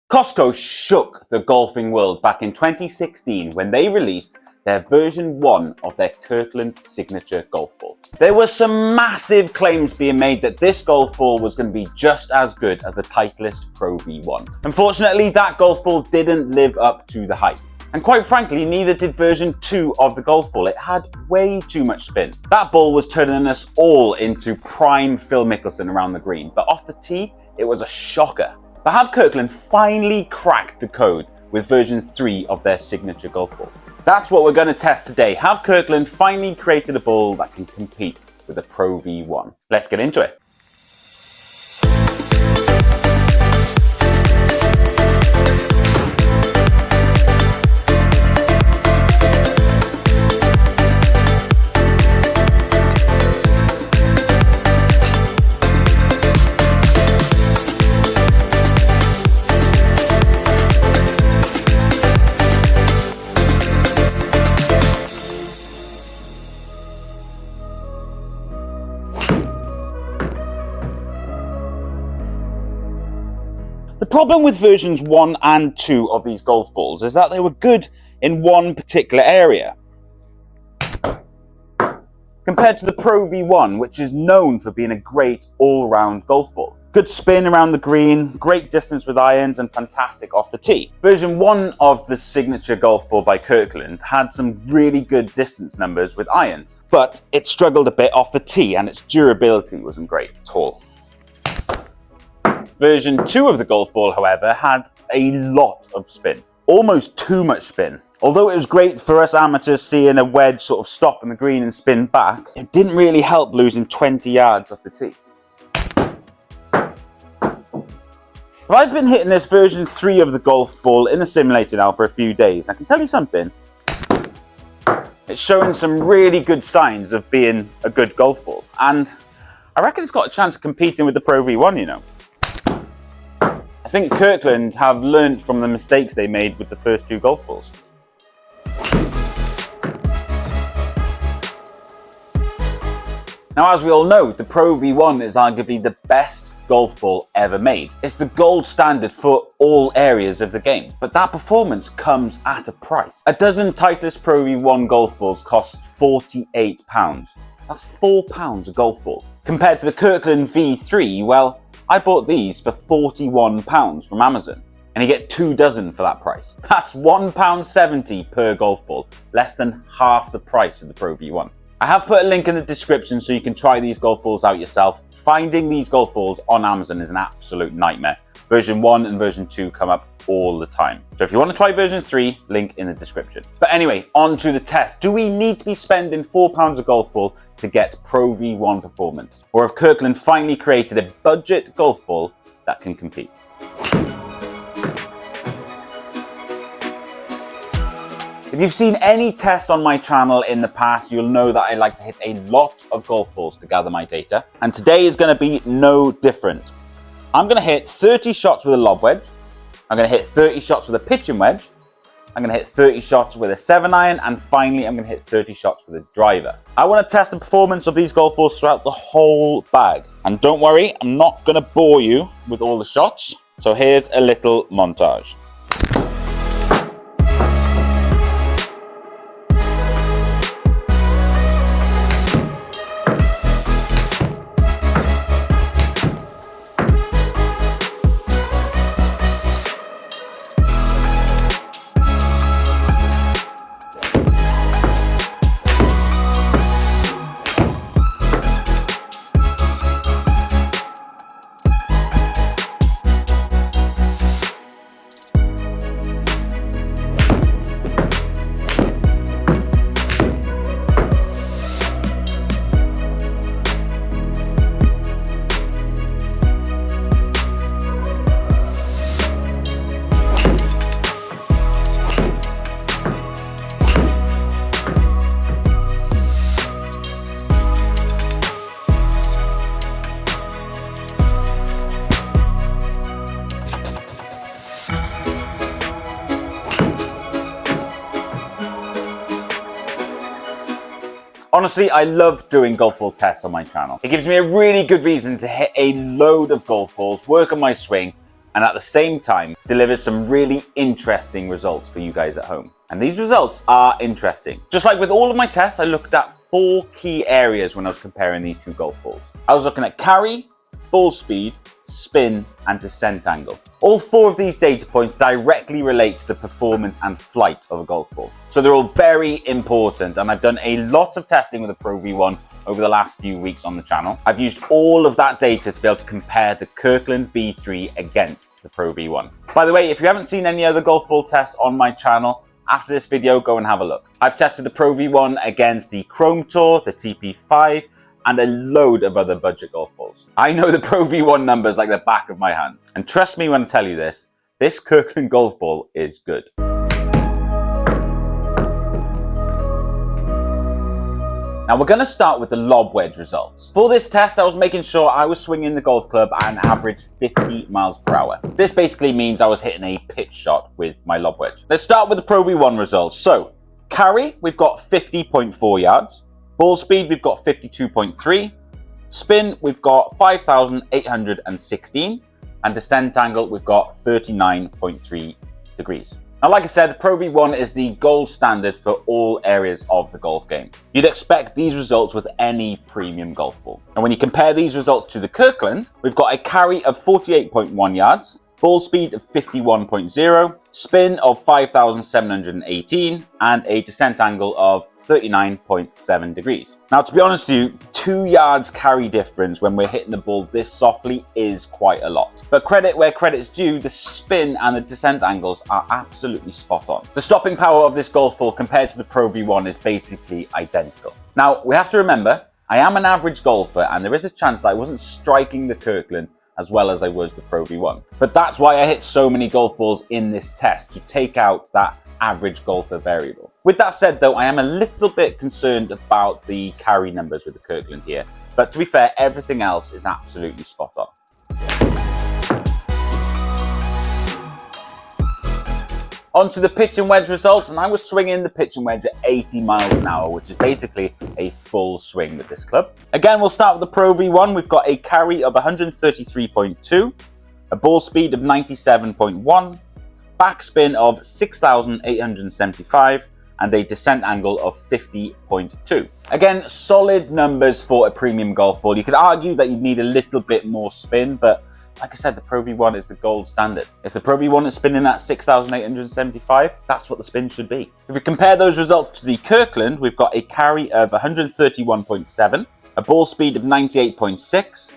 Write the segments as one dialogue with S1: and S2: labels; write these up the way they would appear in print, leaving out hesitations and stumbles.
S1: Costco shook the golfing world back in 2016 when they released their version 1 of their Kirkland signature golf ball. There were some massive claims being made that this golf ball was going to be just as good as the Titleist Pro V1. Unfortunately, that golf ball didn't live up to the hype. And quite frankly, neither did version 2 of the golf ball. It had way too much spin. That ball was turning us all into prime Phil Mickelson around the green, but off the tee, it was a shocker. But have Kirkland finally cracked the code with version 3 of their signature golf ball? That's what we're going to test today. Have Kirkland finally created a ball that can compete with the Pro V1? Let's get into it. The problem with versions 1 and 2 of these golf balls is that they were good in one particular area, compared to the Pro V1, which is known for being a great all-round golf ball. Good spin around the green, great distance with irons, and fantastic off the tee. Version 1 of the signature golf ball by Kirkland had some really good distance numbers with irons, but it struggled a bit off the tee and its durability wasn't great at all. Version 2 of the golf ball, however, had a lot of spin, almost too much spin. Although it was great for us amateurs seeing a wedge sort of stop in the green and spin back, it didn't really help losing 20 yards off the tee. Well, I've been hitting this version 3 of the golf ball in the simulator now for a few days. I can tell you something, it's showing some really good signs of being a good golf ball. And I reckon it's got a chance of competing with the Pro V1, you know. I think Kirkland have learnt from the mistakes they made with the first 2 golf balls. Now, as we all know, the Pro V1 is arguably the best golf ball ever made. It's the gold standard for all areas of the game, but that performance comes at a price. A dozen Titleist Pro V1 golf balls cost £48. That's £4 a golf ball. Compared to the Kirkland V3, well, I bought these for £41 from Amazon, and you get 2 dozen for that price. That's £1.70 per golf ball, less than half the price of the Pro V1. I have put a link in the description so you can try these golf balls out yourself. Finding these golf balls on Amazon is an absolute nightmare. Version 1 and version 2 come up all the time. So if you want to try version 3, link in the description. But anyway, on to the test. Do we need to be spending £4 a golf ball to get Pro V1 performance? Or have Kirkland finally created a budget golf ball that can compete? If you've seen any tests on my channel in the past, you'll know that I like to hit a lot of golf balls to gather my data. And today is going to be no different. I'm going to hit 30 shots with a lob wedge. I'm going to hit 30 shots with a pitching wedge. I'm going to hit 30 shots with a 7-iron, and finally I'm going to hit 30 shots with a driver. I want to test the performance of these golf balls throughout the whole bag. And don't worry, I'm not going to bore you with all the shots. So here's a little montage. Honestly, I love doing golf ball tests on my channel. It gives me a really good reason to hit a load of golf balls, work on my swing, and at the same time delivers some really interesting results for you guys at home. And these results are interesting. Just like with all of my tests, I looked at 4 key areas when I was comparing these two golf balls. I was looking at carry, ball speed, spin, and descent angle. All 4 of these data points directly relate to the performance and flight of a golf ball. So they're all very important, and I've done a lot of testing with the Pro V1 over the last few weeks on the channel. I've used all of that data to be able to compare the Kirkland V3 against the Pro V1. By the way, if you haven't seen any other golf ball tests on my channel, after this video, go and have a look. I've tested the Pro V1 against the Chrome Tour, the TP5, and a load of other budget golf balls. I know the Pro V1 numbers like the back of my hand. And trust me when I tell you this Kirkland golf ball is good. Now we're going to start with the lob wedge results. For this test, I was making sure I was swinging the golf club at an average 50 miles per hour. This basically means I was hitting a pitch shot with my lob wedge. Let's start with the Pro V1 results. So, carry, we've got 50.4 yards. Ball speed, we've got 52.3. Spin, we've got 5,816. And descent angle, we've got 39.3 degrees. Now, like I said, the Pro V1 is the gold standard for all areas of the golf game. You'd expect these results with any premium golf ball. And when you compare these results to the Kirkland, we've got a carry of 48.1 yards, ball speed of 51.0, spin of 5,718, and a descent angle of 39.7 degrees. Now, to be honest with you, 2 yards carry difference when we're hitting the ball this softly is quite a lot. But credit where credit's due, the spin and the descent angles are absolutely spot on. The stopping power of this golf ball compared to the Pro V1 is basically identical. Now, we have to remember, I am an average golfer, and there is a chance that I wasn't striking the Kirkland as well as I was the Pro V1. But that's why I hit so many golf balls in this test, to take out that average golfer variable. With that said though, I am a little bit concerned about the carry numbers with the Kirkland here, but to be fair, everything else is absolutely spot on. On to the pitch and wedge results, and I was swinging the pitch and wedge at 80 miles an hour, which is basically a full swing with this club. Again, we'll start with the Pro V1. We've got a carry of 133.2, a ball speed of 97.1, backspin of 6,875, and a descent angle of 50.2. Again, solid numbers for a premium golf ball. You could argue that you'd need a little bit more spin, but like I said, the Pro V1 is the gold standard. If the Pro V1 is spinning at 6,875, that's what the spin should be. If we compare those results to the Kirkland, we've got a carry of 131.7, a ball speed of 98.6,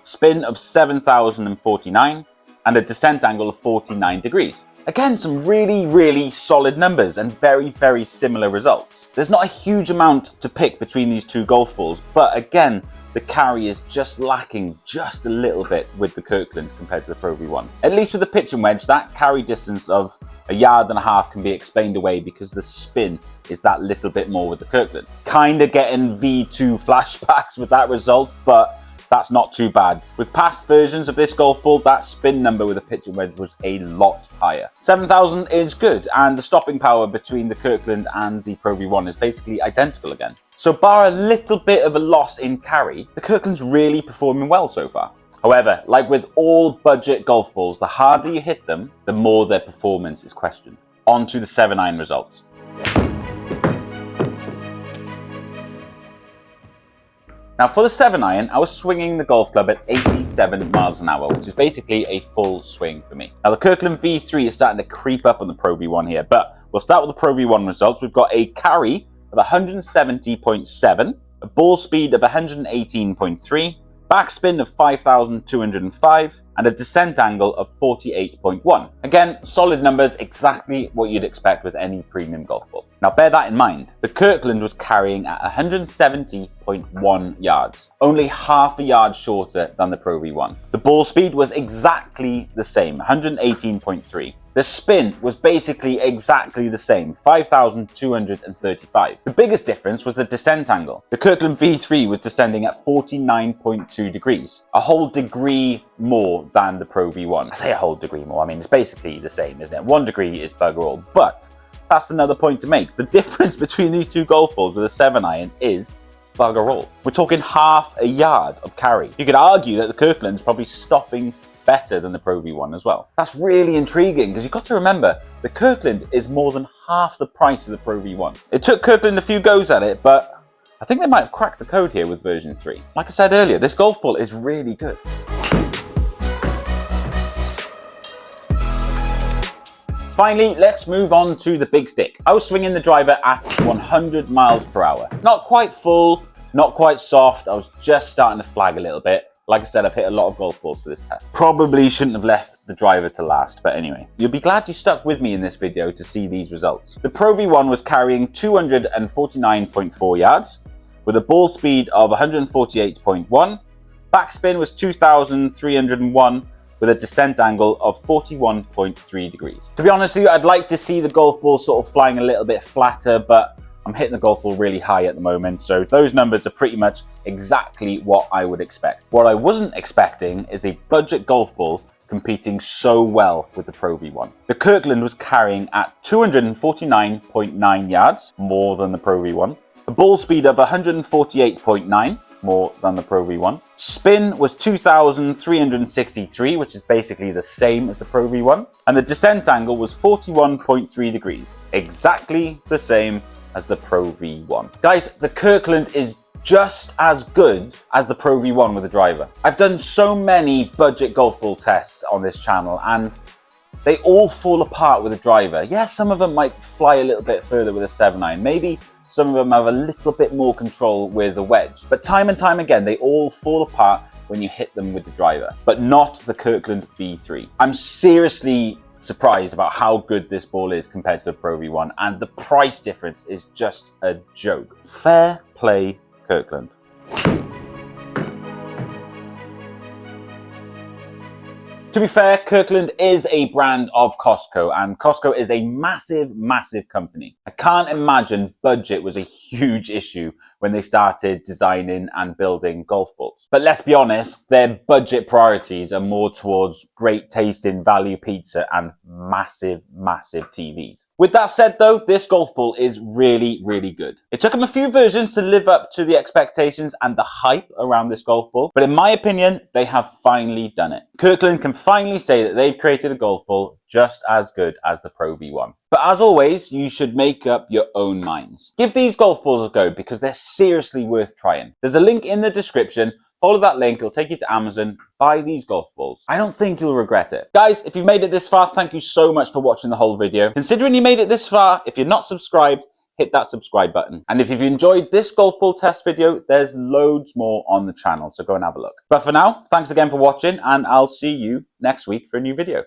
S1: spin of 7,049, and a descent angle of 49 degrees. Again, some really solid numbers and very similar results. There's not a huge amount to pick between these two golf balls, but again, the carry is just lacking just a little bit with the Kirkland compared to the Pro V1. At least with the pitch and wedge, that carry distance of 1.5 yards can be explained away because the spin is that little bit more with the Kirkland. Kinda getting V2 flashbacks with that result, but that's not too bad. With past versions of this golf ball, that spin number with a pitch and wedge was a lot higher. 7,000 is good, and the stopping power between the Kirkland and the Pro V1 is basically identical again. So bar a little bit of a loss in carry, the Kirkland's really performing well so far. However, like with all budget golf balls, the harder you hit them, the more their performance is questioned. On to the 7-iron results. Now for the 7-iron, I was swinging the golf club at 87 miles an hour, which is basically a full swing for me. Now the Kirkland V3 is starting to creep up on the Pro V1 here, but we'll start with the Pro V1 results. We've got a carry of 170.7, a ball speed of 118.3, backspin of 5,205, and a descent angle of 48.1. Again, solid numbers, exactly what you'd expect with any premium golf ball. Now bear that in mind, the Kirkland was carrying at 170.1 yards, only half a yard shorter than the Pro V1. The ball speed was exactly the same, 118.3. The spin was basically exactly the same, 5,235. The biggest difference was the descent angle. The Kirkland V3 was descending at 49.2 degrees, a whole degree more than the Pro V1. I say a whole degree more, I mean, it's basically the same, isn't it? 1 degree is bugger all, but that's another point to make. The difference between these two golf balls with a 7-iron is bugger all. We're talking half a yard of carry. You could argue that the Kirkland's probably stopping better than the Pro V1 as well. That's really intriguing because you've got to remember the Kirkland is more than half the price of the Pro V1. It took Kirkland a few goes at it, but I think they might have cracked the code here with version 3. Like I said earlier, this golf ball is really good. Finally, let's move on to the big stick. I was swinging the driver at 100 miles per hour. Not quite full, not quite soft. I was just starting to flag a little bit. Like I said, I've hit a lot of golf balls for this test. Probably shouldn't have left the driver to last, but anyway. You'll be glad you stuck with me in this video to see these results. The Pro V1 was carrying 249.4 yards with a ball speed of 148.1. Backspin was 2,301 with a descent angle of 41.3 degrees. To be honest with you, I'd like to see the golf ball sort of flying a little bit flatter, but I'm hitting the golf ball really high at the moment, so those numbers are pretty much exactly what I would expect. What I wasn't expecting is a budget golf ball competing so well with the Pro V1. The Kirkland was carrying at 249.9 yards, more than the Pro V1. A ball speed of 148.9, more than the Pro V1. Spin was 2,363, which is basically the same as the Pro V1. And the descent angle was 41.3 degrees, exactly the same as the Pro V1. Guys, the Kirkland is just as good as the Pro V1 with the driver. I've done so many budget golf ball tests on this channel and they all fall apart with a driver. Yes, some of them might fly a little bit further with a 7-iron. Maybe some of them have a little bit more control with a wedge. But time and time again, they all fall apart when you hit them with the driver. But not the Kirkland V3. I'm seriously surprised about how good this ball is compared to the Pro V1. And the price difference is just a joke. Fair play, Kirkland. To be fair, Kirkland is a brand of Costco, and Costco is a massive, massive company. I can't imagine budget was a huge issue when they started designing and building golf balls. But let's be honest, their budget priorities are more towards great tasting value pizza and massive, massive TVs. With that said though, this golf ball is really, really good. It took them a few versions to live up to the expectations and the hype around this golf ball, but in my opinion, they have finally done it. Kirkland can finally say that they've created a golf ball just as good as the Pro V1. But as always, you should make up your own minds. Give these golf balls a go because they're seriously worth trying. There's a link in the description. Follow that link, it'll take you to Amazon. Buy these golf balls. I don't think you'll regret it. Guys, if you've made it this far, thank you so much for watching the whole video. Considering you made it this far, if you're not subscribed, hit that subscribe button. And if you've enjoyed this golf ball test video, there's loads more on the channel, so go and have a look. But for now, thanks again for watching, and I'll see you next week for a new video.